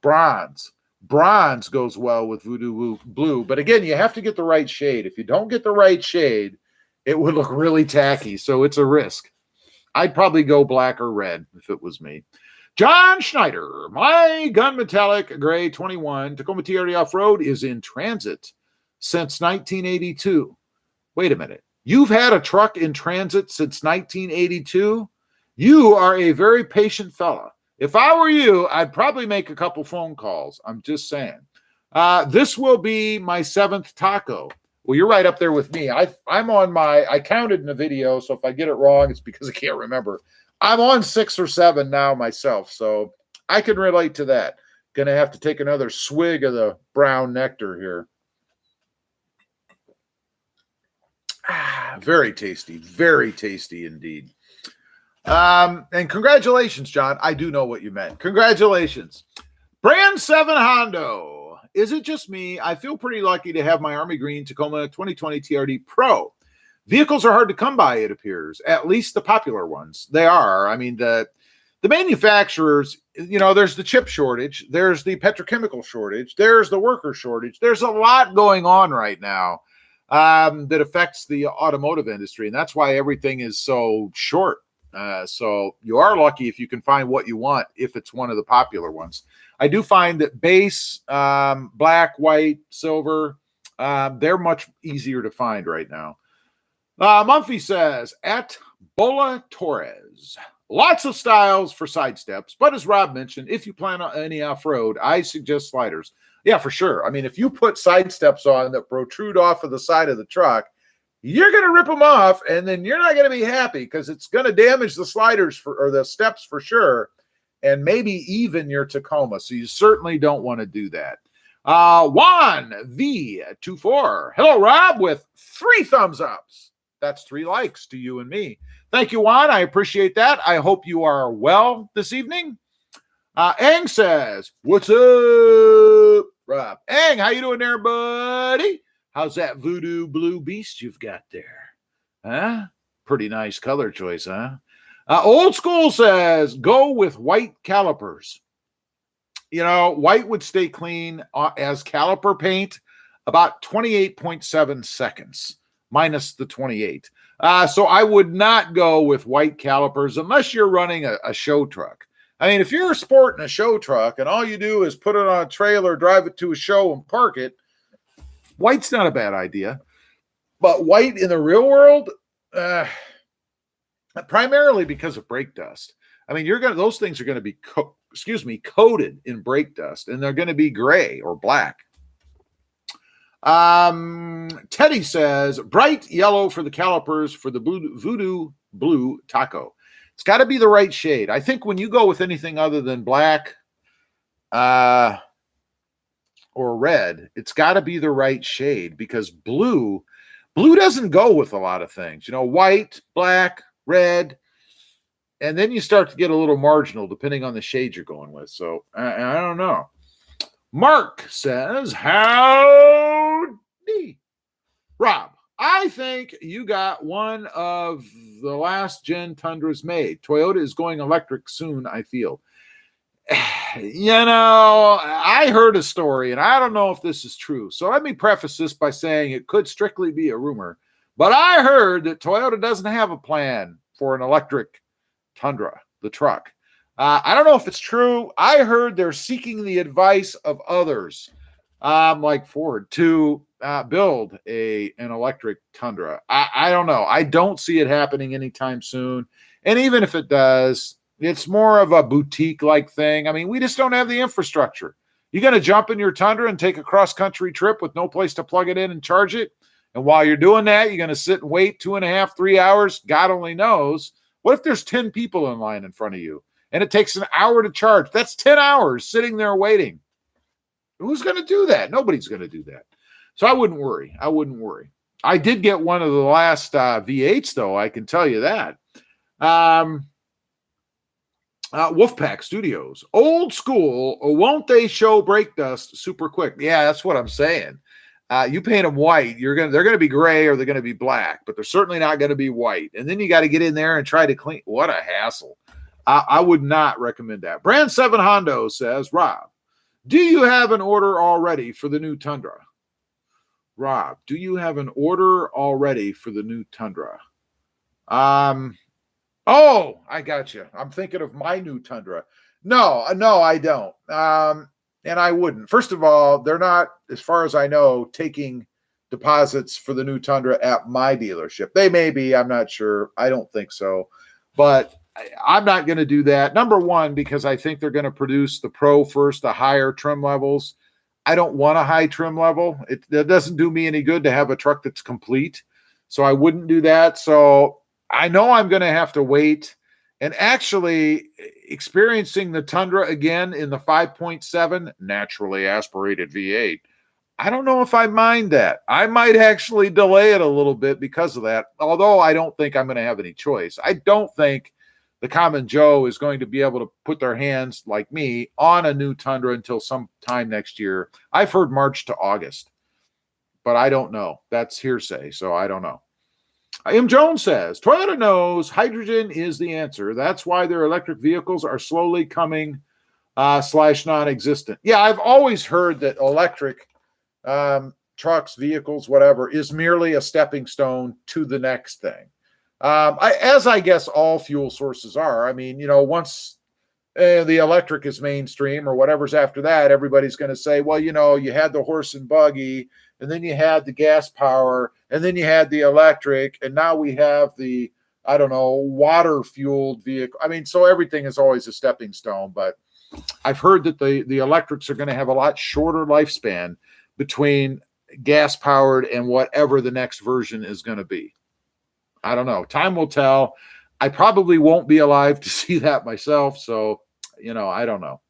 bronze. Bronze goes well with Voodoo Blue, but again, you have to get the right shade. If you don't get the right shade, it would look really tacky, so it's a risk. I'd probably go black or red if it was me. John Schneider, my gun metallic gray 21 Tacoma TRD off-road is in transit since 1982. Wait a minute. You've had a truck in transit since 1982? You are a very patient fella. If I were you, I'd probably make a couple phone calls. I'm just saying. This will be my 7th taco. Well, you're right up there with me. I counted in the video, so if I get it wrong, it's because I can't remember. I'm on 6 or 7 now myself, so I can relate to that. Gonna have to take another swig of the brown nectar here. Very tasty indeed. And congratulations, John. I do know what you meant. Congratulations. Brand 7 Hondo. Is it just me? I feel pretty lucky to have my Army Green Tacoma 2020 TRD Pro. Vehicles are hard to come by, it appears. At least the popular ones. They are. I mean, the manufacturers, there's the chip shortage. There's the petrochemical shortage. There's the worker shortage. There's a lot going on right now that affects the automotive industry. And that's why everything is so short. So you are lucky if you can find what you want, if it's one of the popular ones. I do find that base, black, white, silver, they're much easier to find right now. Mumphy says, at Bola Torres, lots of styles for side steps, but as Rob mentioned, if you plan on any off-road, I suggest sliders. Yeah, for sure. I mean, if you put side steps on that protrude off of the side of the truck, you're going to rip them off, and then you're not going to be happy because it's going to damage the sliders or the steps for sure, and maybe even your Tacoma. So you certainly don't want to do that. Juan V24. Hello, Rob, with 3 thumbs ups. That's 3 likes to you and me. Thank you, Juan. I appreciate that. I hope you are well this evening. Ang says, what's up, Rob? Ang, how you doing there, buddy? How's that voodoo blue beast you've got there? Huh? Pretty nice color choice, huh? Old School says, go with white calipers. You know, white would stay clean as caliper paint about 28.7 seconds, minus the 28. So I would not go with white calipers unless you're running a show truck. I mean, if you're sporting a show truck and all you do is put it on a trailer, drive it to a show and park it, white's not a bad idea. But white in the real world, primarily because of brake dust. I mean, those things are going to be coated in brake dust, and they're going to be gray or black. Teddy says, bright yellow for the calipers for the voodoo blue taco. It's got to be the right shade. I think when you go with anything other than black or red, it's got to be the right shade, because blue doesn't go with a lot of things. You know, white, black, red, and then you start to get a little marginal depending on the shade you're going with. So I don't know. Mark says, howdy, Rob. I think you got one of the last gen Tundras made. Toyota is going electric soon, I feel. You know, I heard a story, and I don't know if this is true. So let me preface this by saying it could strictly be a rumor. But I heard that Toyota doesn't have a plan for an electric Tundra, the truck. I don't know if it's true. I heard they're seeking the advice of others, like Ford, to build an electric Tundra. I don't know. I don't see it happening anytime soon. And even if it does, it's more of a boutique-like thing. I mean, we just don't have the infrastructure. You're going to jump in your Tundra and take a cross-country trip with no place to plug it in and charge it? And while you're doing that, you're going to sit and wait 2.5, 3 hours? God only knows. What if there's 10 people in line in front of you and it takes an hour to charge? That's 10 hours sitting there waiting. Who's going to do that? Nobody's going to do that. So I wouldn't worry. I did get one of the last V8s, though. I can tell you that. Wolfpack Studios. Old school, or won't they show brake dust super quick? Yeah, that's what I'm saying. You paint them white, they're going to be gray or they're going to be black, but they're certainly not going to be white. And then you got to get in there and try to clean. What a hassle. I would not recommend that. Brand 7 Hondo says, Rob, do you have an order already for the new Tundra? Rob, do you have an order already for the new Tundra? Oh, I got you. I'm thinking of my new Tundra. No, I don't. And I wouldn't. First of all, they're not, as far as I know, taking deposits for the new Tundra at my dealership. They may be, I'm not sure. I don't think so. But I'm not going to do that. Number one, because I think they're going to produce the Pro first, the higher trim levels. I don't want a high trim level. It doesn't do me any good to have a truck that's complete. So I wouldn't do that. So I know I'm going to have to wait. And actually, experiencing the Tundra again in the 5.7 naturally aspirated V8, I don't know if I mind that. I might actually delay it a little bit because of that, although I don't think I'm going to have any choice. I don't think the common Joe is going to be able to put their hands, like me, on a new Tundra until sometime next year. I've heard March to August, but I don't know. That's hearsay, so I don't know. M. Jones says, Toyota knows hydrogen is the answer. That's why their electric vehicles are slowly coming / non-existent. Yeah, I've always heard that electric trucks, vehicles, whatever, is merely a stepping stone to the next thing. As I guess all fuel sources are. I mean, once the electric is mainstream or whatever's after that, everybody's going to say, well, you had the horse and buggy, and then you had the gas power, and then you had the electric, and now we have the, water-fueled vehicle. I mean, so everything is always a stepping stone, but I've heard that the electrics are going to have a lot shorter lifespan between gas powered and whatever the next version is going to be. I don't know. Time will tell. I probably won't be alive to see that myself. So, I don't know.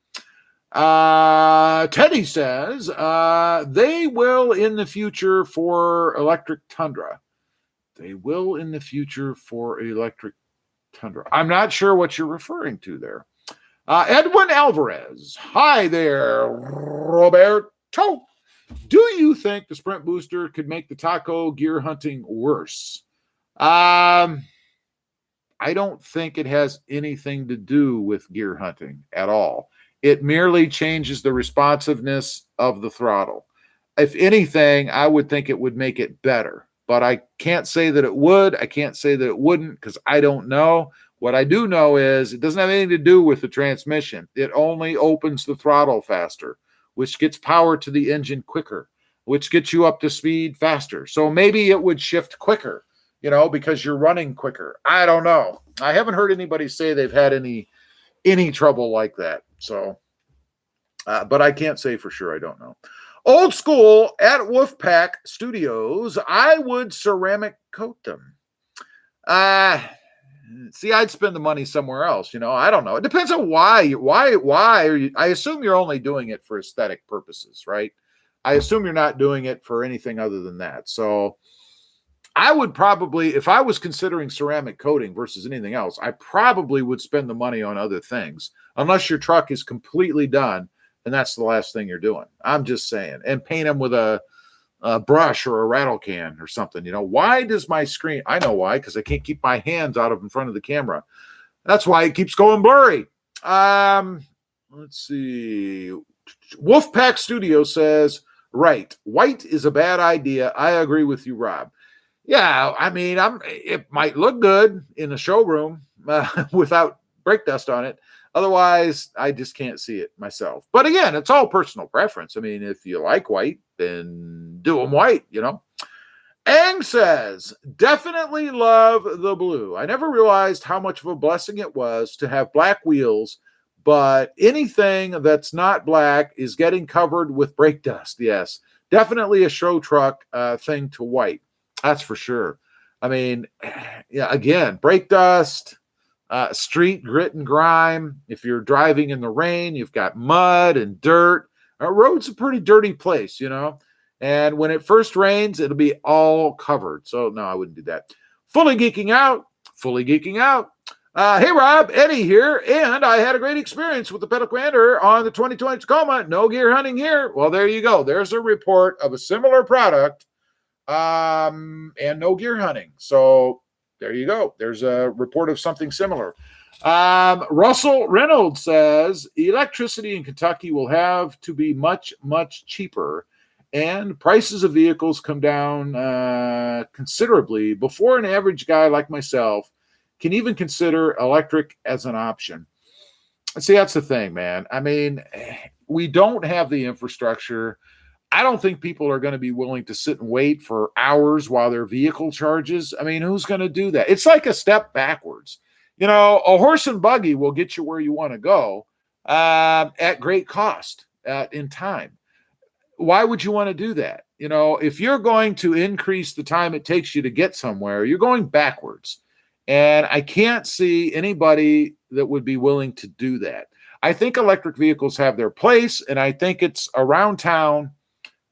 Teddy says they will in the future for electric Tundra. They will in the future for electric Tundra. I'm not sure what you're referring to there. Edwin Alvarez. Hi there, Roberto. Do you think the Sprint booster could make the taco gear hunting worse? I don't think it has anything to do with gear hunting at all. It merely changes the responsiveness of the throttle. If anything, I would think it would make it better, but I can't say that it would. I can't say that it wouldn't because I don't know. What I do know is it doesn't have anything to do with the transmission. It only opens the throttle faster, which gets power to the engine quicker, which gets you up to speed faster. So maybe it would shift quicker, because you're running quicker. I don't know. I haven't heard anybody say they've had any trouble like that. So, but I can't say for sure. I don't know. Old school at Wolfpack Studios, I would ceramic coat them. See, I'd spend the money somewhere else. I don't know. It depends on why. Why are you? I assume you're only doing it for aesthetic purposes, right? I assume you're not doing it for anything other than that. So I would probably, if I was considering ceramic coating versus anything else, I probably would spend the money on other things, unless your truck is completely done and that's the last thing you're doing. I'm just saying. And paint them with a brush or a rattle can or something. Why does my screen? I know why, because I can't keep my hands out of in front of the camera. That's why it keeps going blurry. Let's see. Wolfpack Studio says, right, white is a bad idea. I agree with you, Rob. Yeah, I mean, it might look good in a showroom without brake dust on it. Otherwise, I just can't see it myself. But again, it's all personal preference. I mean, if you like white, then do them white, Ang says, definitely love the blue. I never realized how much of a blessing it was to have black wheels, but anything that's not black is getting covered with brake dust. Yes, definitely a show truck thing to white. That's for sure. I mean, yeah, again, brake dust, street grit and grime. If you're driving in the rain, you've got mud and dirt. Our road's a pretty dirty place, And when it first rains, it'll be all covered. So, no, I wouldn't do that. Fully geeking out. Hey, Rob, Eddie here. And I had a great experience with the pedal commander on the 2020 Tacoma. No gear hunting here. Well, there you go. There's a report of a similar product. And no gear hunting. So there you go. There's a report of something similar. Russell Reynolds says electricity in Kentucky will have to be much, much cheaper, and prices of vehicles come down considerably before an average guy like myself can even consider electric as an option. See, that's the thing, man. I mean, we don't have the infrastructure. I don't think people are going to be willing to sit and wait for hours while their vehicle charges. I mean, who's going to do that? It's like a step backwards. A horse and buggy will get you where you want to go at great cost in time. Why would you want to do that? If you're going to increase the time it takes you to get somewhere, you're going backwards. And I can't see anybody that would be willing to do that. I think electric vehicles have their place, and I think it's around town.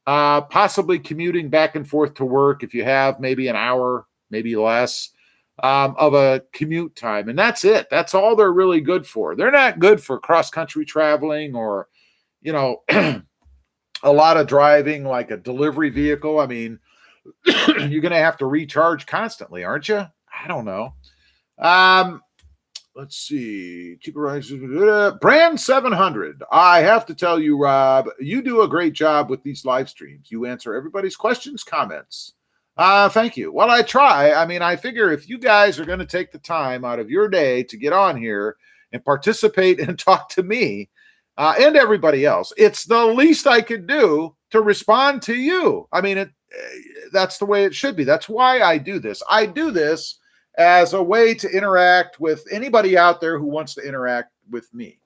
Possibly commuting back and forth to work if you have maybe an hour, maybe less of a commute time. And that's it. That's all they're really good for. They're not good for cross-country traveling or, a lot of driving like a delivery vehicle. I mean, you're going to have to recharge constantly, aren't you? I don't know. Let's see. Brand 700. I have to tell you, Rob, you do a great job with these live streams. You answer everybody's questions, comments. Thank you. Well, I try. I mean, I figure if you guys are going to take the time out of your day to get on here and participate and talk to me and everybody else, it's the least I could do to respond to you. I mean, that's the way it should be. That's why I do this. I do this as a way to interact with anybody out there who wants to interact with me.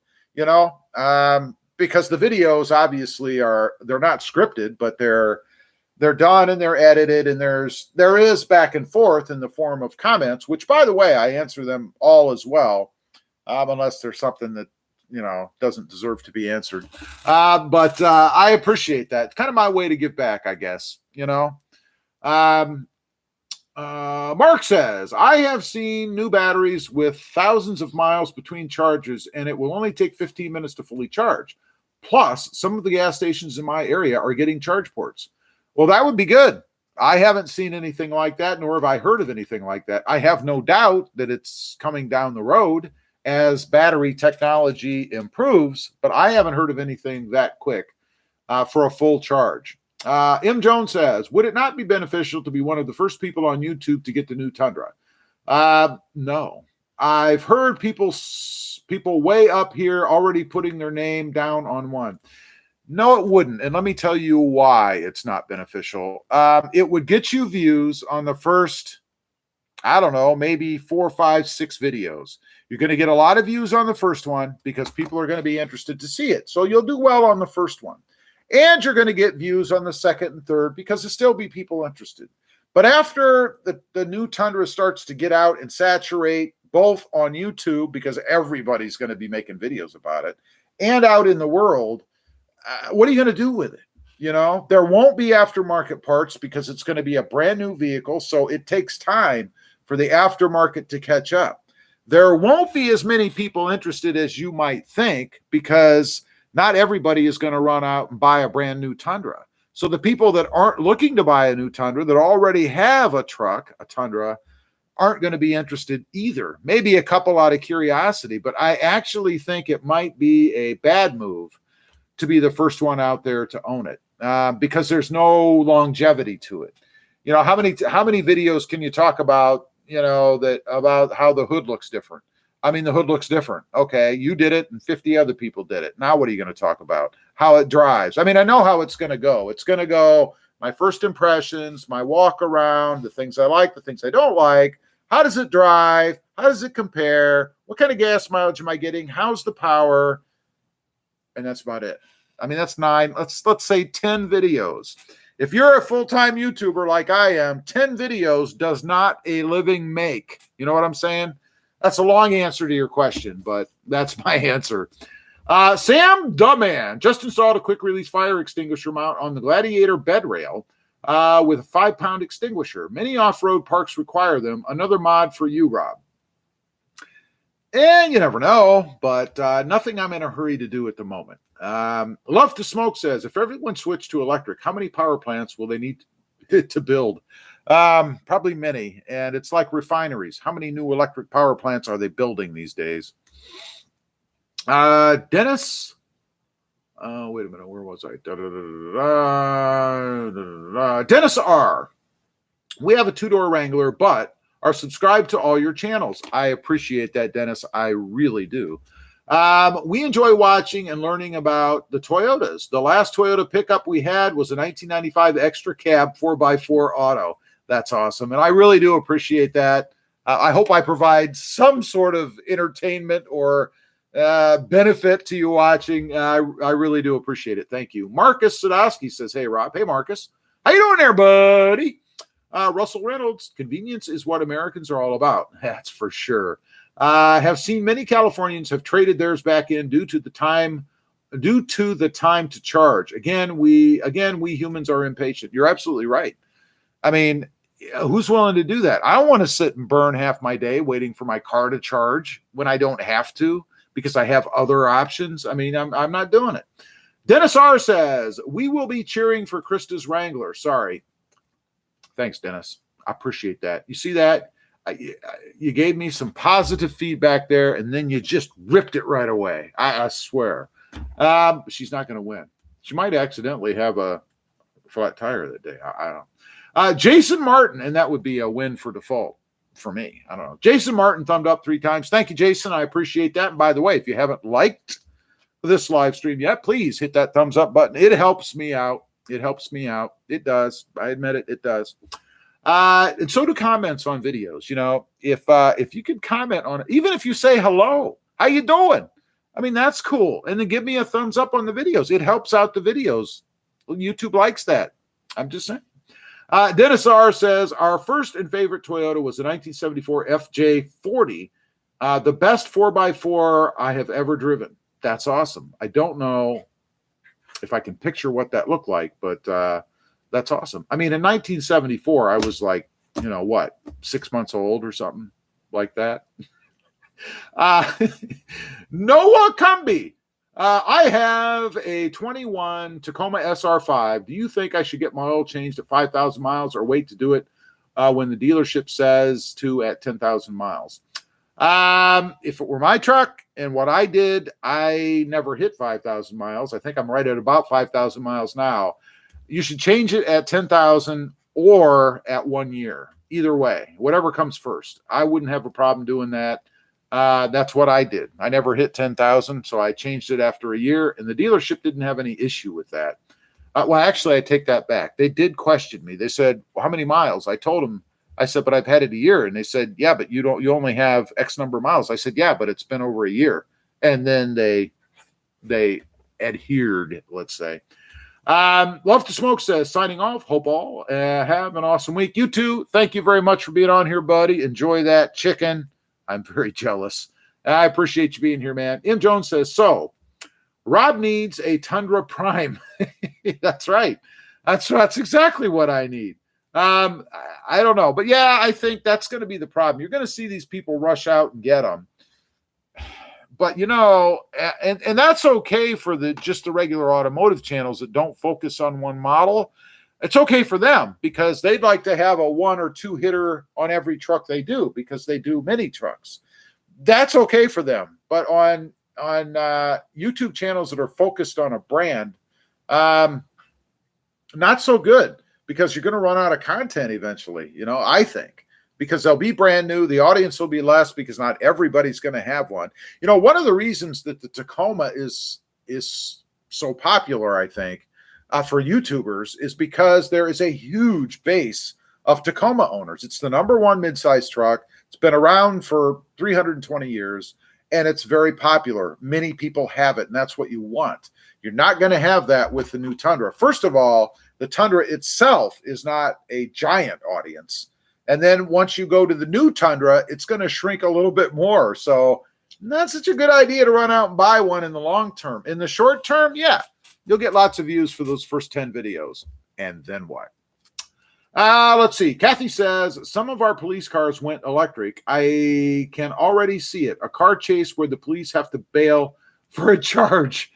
because the videos obviously they're not scripted, but they're done and they're edited, and there is back and forth in the form of comments, which, by the way, I answer them all as well, unless there's something that doesn't deserve to be answered. But I appreciate that. It's kind of my way to give back, I guess. Mark says, I have seen new batteries with thousands of miles between charges, and it will only take 15 minutes to fully charge. Plus, some of the gas stations in my area are getting charge ports. Well, that would be good. I haven't seen anything like that, nor have I heard of anything like that. I have no doubt that it's coming down the road as battery technology improves, but I haven't heard of anything that quick for a full charge. M. Jones says, would it not be beneficial to be one of the first people on YouTube to get the new Tundra? No. I've heard people way up here already putting their name down on one. No, it wouldn't. And let me tell you why it's not beneficial. It would get you views on the first, I don't know, maybe 4, 5, 6 videos. You're going to get a lot of views on the first one because people are going to be interested to see it. So you'll do well on the first one. And you're going to get views on the second and third because there'll still be people interested. But after the new Tundra starts to get out and saturate both on YouTube, because everybody's going to be making videos about it, and out in the world, what are you going to do with it? There won't be aftermarket parts because it's going to be a brand new vehicle. So it takes time for the aftermarket to catch up. There won't be as many people interested as you might think because not everybody is going to run out and buy a brand new Tundra. So the people that aren't looking to buy a new Tundra, that already have a Tundra, aren't going to be interested either. Maybe a couple out of curiosity, but I actually think it might be a bad move to be the first one out there to own it because there's no longevity to it. How many videos can you talk about, about how the hood looks different? I mean, the hood looks different. Okay, you did it and 50 other people did it. Now what are you going to talk about? How it drives. I mean, I know how it's going to go. It's going to go my first impressions, my walk around, the things I like, the things I don't like. How does it drive? How does it compare? What kind of gas mileage am I getting? How's the power? And that's about it. I mean, that's 9. Let's say 10 videos. If you're a full-time YouTuber like I am, 10 videos does not a living make. You know what I'm saying? That's a long answer to your question, but that's my answer. Sam Dumman just installed a quick release fire extinguisher mount on the Gladiator bed rail with a 5-pound extinguisher. Many off-road parks require them. Another mod for you, Rob. And you never know, but nothing I'm in a hurry to do at the moment. Love to Smoke says, if everyone switched to electric, how many power plants will they need to build? Probably many. And it's like refineries. How many new electric power plants are they building these days? Dennis. Wait a minute. Where was I? Dennis R. We have a 2-door Wrangler, but are subscribed to all your channels. I appreciate that, Dennis. I really do. We enjoy watching and learning about the Toyotas. The last Toyota pickup we had was a 1995 extra cab 4x4 auto. That's awesome. And I really do appreciate that. I hope I provide some sort of entertainment or benefit to you watching. I really do appreciate it. Thank you. Marcus Sadowski says, hey, Rob. Hey, Marcus. How you doing there, buddy? Russell Reynolds, convenience is what Americans are all about. That's for sure. Have seen many Californians have traded theirs back in due to the time to charge. Again, we humans are impatient. You're absolutely right. I mean, who's willing to do that? I don't want to sit and burn half my day waiting for my car to charge when I don't have to because I have other options. I mean, I'm not doing it. Dennis R says, we will be cheering for Krista's Wrangler. Sorry. Thanks, Dennis. I appreciate that. You see that? You gave me some positive feedback there, and then you just ripped it right away. I swear. She's not going to win. She might accidentally have a flat tire that day. I don't know. Jason Martin, and that would be a win for default for me. I don't know. Jason Martin thumbed up 3 times. Thank you, Jason. I appreciate that. And by the way, if you haven't liked this live stream yet, please hit that thumbs up button. It helps me out. It helps me out. It does. I admit it. It does. And so do comments on videos. If you could comment on it, even if you say hello, how you doing? I mean, that's cool. And then give me a thumbs up on the videos. It helps out the videos. YouTube likes that. I'm just saying. Dennis R. says, our first and favorite Toyota was the 1974 FJ40, the best 4x4 I have ever driven. That's awesome. I don't know if I can picture what that looked like, but that's awesome. I mean, in 1974, I was like, 6 months old or something like that. Noah Cumby. I have a 21 Tacoma SR5. Do you think I should get my oil changed at 5,000 miles or wait to do it when the dealership says to at 10,000 miles? If it were my truck and what I did, I never hit 5,000 miles. I think I'm right at about 5,000 miles now. You should change it at 10,000 or at 1 year. Either way, whatever comes first. I wouldn't have a problem doing that. That's what I did. I never hit 10,000, so I changed it after a year, and the dealership didn't have any issue with that. Well, actually, I take that back. They did question me. They said, well, how many miles? I told them, I said, but I've had it a year. And they said, yeah, but you only have X number of miles. I said, yeah, but it's been over a year. And then they adhered, let's say. Love to Smoke says, signing off. Hope all have an awesome week. You too. Thank you very much for being on here, buddy. Enjoy that chicken. I'm very jealous. I appreciate you being here, man. M. Jones says, so Rob needs a Tundra Prime. That's right. That's exactly what I need. I don't know. But yeah, I think that's going to be the problem. You're going to see these people rush out and get them. But, and that's okay for just the regular automotive channels that don't focus on one model. It's okay for them because they'd like to have a 1 or 2 hitter on every truck they do because they do mini trucks. That's okay for them. But on YouTube channels that are focused on a brand, not so good because you're going to run out of content eventually, I think, because they'll be brand new. The audience will be less because not everybody's going to have one. One of the reasons that the Tacoma is so popular, I think, for YouTubers is because there is a huge base of Tacoma owners. It's the number one midsize truck. It's been around for 320 years, and it's very popular. Many people have it, and that's what you want. You're not going to have that with the new Tundra. First of all, the Tundra itself is not a giant audience. And then once you go to the new Tundra, it's going to shrink a little bit more. So not such a good idea to run out and buy one in the long term. In the short term, yeah. You'll get lots of views for those first 10 videos. And then what? Let's see. Kathy says, some of our police cars went electric. I can already see it. A car chase where the police have to bail for a charge.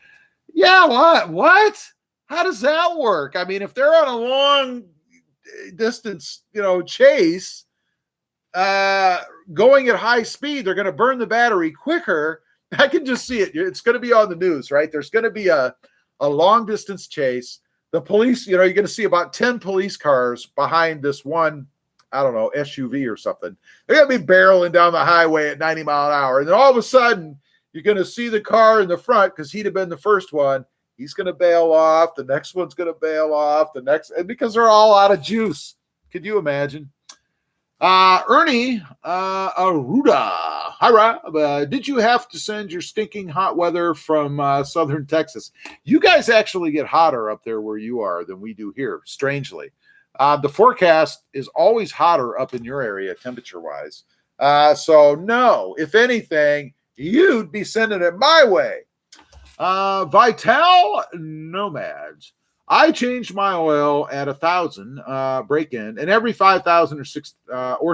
Yeah, what? How does that work? I mean, if they're on a long distance, chase, going at high speed, they're going to burn the battery quicker. I can just see it. It's going to be on the news, right? There's going to be a long distance chase. The police, you're going to see about 10 police cars behind this one, I don't know, SUV or something. They're going to be barreling down the highway at 90 mile an hour. And then all of a sudden, you're going to see the car in the front because he'd have been the first one. He's going to bail off. The next one's going to bail off. Because they're all out of juice. Could you imagine? Ernie Aruda. Hi, Rob. Did you have to send your stinking hot weather from southern Texas? You guys actually get hotter up there where you are than we do here, strangely. The forecast is always hotter up in your area, temperature-wise. So, no, if anything, you'd be sending it my way. Vital Nomads. I changed my oil at 1,000 break-in, and every 5,000 or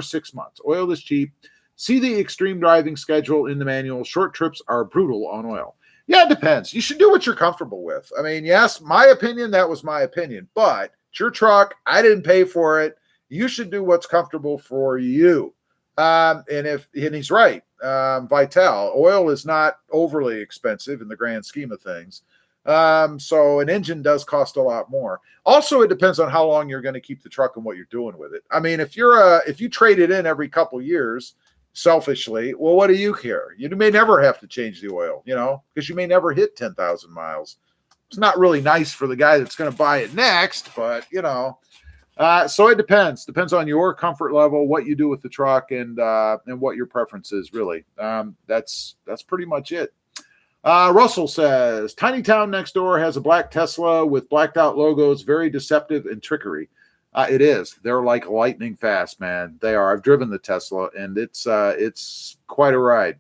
6 months. Oil is cheap. See the extreme driving schedule in the manual. Short trips are brutal on oil. Yeah, it depends. You should do what you're comfortable with. I mean, yes, my opinion, that was my opinion. But it's your truck. I didn't pay for it. You should do what's comfortable for you. And he's right. Vital, oil is not overly expensive in the grand scheme of things. So an engine does cost a lot more. Also, it depends on how long you're going to keep the truck and what you're doing with it. I mean, if you trade it in every couple years, selfishly, well, what do you care? You may never have to change the oil, because you may never hit 10,000 miles. It's not really nice for the guy that's going to buy it next, but so it depends. Depends on your comfort level, what you do with the truck, and what your preference is. Really, that's pretty much it. Russell says, tiny town next door has a black Tesla with blacked out logos, very deceptive and trickery. It is. They're like lightning fast, man. They are. I've driven the Tesla, and it's quite a ride.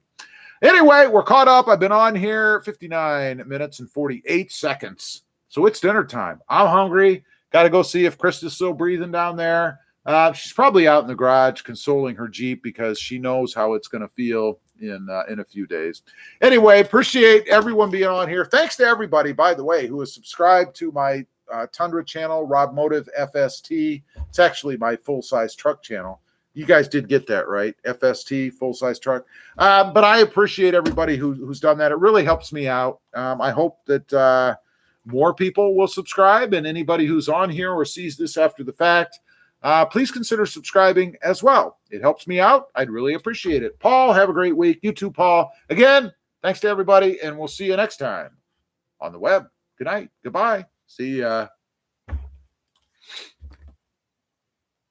Anyway, we're caught up. I've been on here 59 minutes and 48 seconds. So it's dinner time. I'm hungry. Got to go see if Krista's still breathing down there. She's probably out in the garage consoling her Jeep because she knows how it's going to feel in a few days. Anyway, appreciate everyone being on here. Thanks to everybody, by the way, who has subscribed to my Tundra channel, RobMotive FST. It's actually my full-size truck channel. You guys did get that, right? FST, full-size truck. But I appreciate everybody who's done that. It really helps me out. I hope that more people will subscribe, and anybody who's on here or sees this after the fact, please consider subscribing as well. It helps me out. I'd really appreciate it. Paul, have a great week. You too, Paul. Again, thanks to everybody, and we'll see you next time on the web. Good night. Goodbye. See ya.